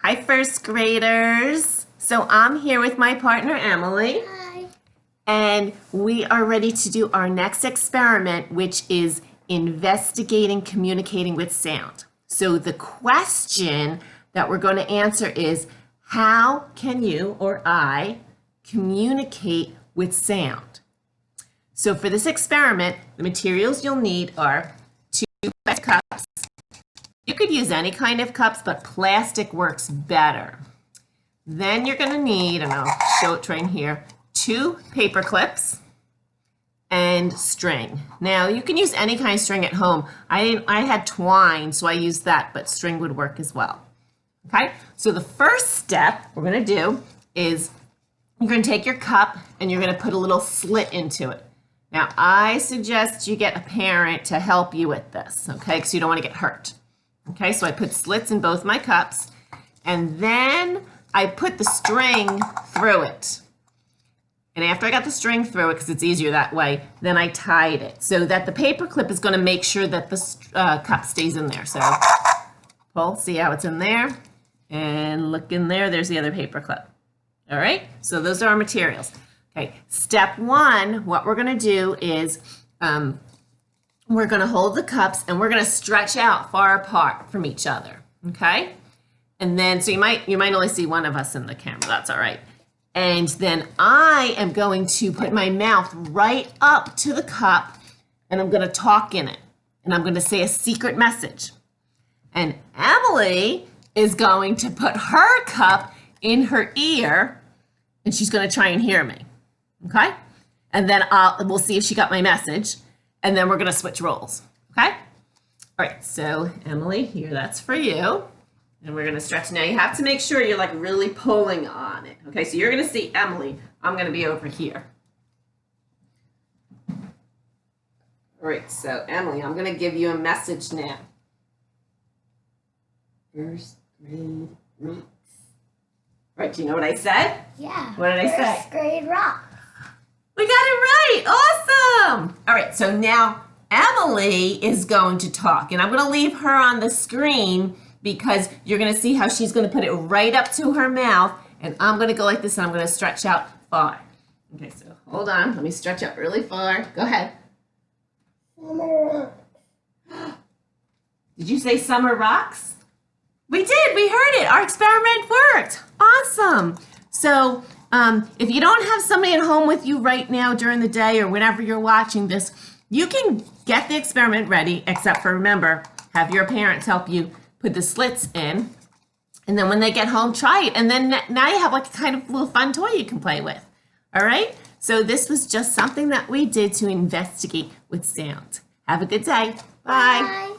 Hi, first graders. So I'm here with my partner, Emily. Hi. And we are ready to do our next experiment, which is investigating communicating with sound. So the question that we're going to answer is, how can you or I communicate with sound? So for this experiment, the materials you'll need are 2 PET cups. You could use any kind of cups, but plastic works better. Then you're going to need, and I'll show it right here, 2 paper clips and string. Now you can use any kind of string at home. I had twine, so I used that, but string would work as well. Okay, so the first step we're going to do is you're going to take your cup and you're going to put a little slit into it. Now I suggest you get a parent to help you with this, okay, because you don't want to get hurt. Okay, so I put slits in both my cups, and then I put the string through it. And after I got the string through it, because it's easier that way, then I tied it so that the paper clip is going to make sure that the cup stays in there. So pull, see how it's in there? And look in there, there's the other paper clip. All right, so those are our materials. Okay, step 1, what we're going to do is we're going to hold the cups and we're going to stretch out far apart from each other, okay? And then, so you might only see one of us in the camera, that's all right. And then I am going to put my mouth right up to the cup and I'm going to talk in it. And I'm going to say a secret message. And Emily is going to put her cup in her ear and she's going to try and hear me, okay? And then we'll see if she got my message. And then we're going to switch roles, okay? All right, so Emily, here, that's for you. And we're going to stretch. Now, you have to make sure you're like really pulling on it, okay? So you're going to see Emily. I'm going to be over here. All right, so Emily, I'm going to give you a message now. First grade rocks. All right, do you know what I said? Yeah. What did I say? First grade rock. We got it right. Awesome. All right, so now Emily is going to talk, and I'm going to leave her on the screen because you're going to see how she's going to put it right up to her mouth, and I'm going to go like this, and I'm going to stretch out far. Okay, so hold on. Let me stretch out really far. Go ahead. Summer rock. Did you say summer rocks? We did. We heard it. Our experiment worked. Awesome. So if you don't have somebody at home with you right now during the day or whenever you're watching this, you can get the experiment ready, except for remember, have your parents help you put the slits in. And then when they get home, try it. And then now you have like a kind of little fun toy you can play with. All right? So this was just something that we did to investigate with sound. Have a good day. Bye. Bye.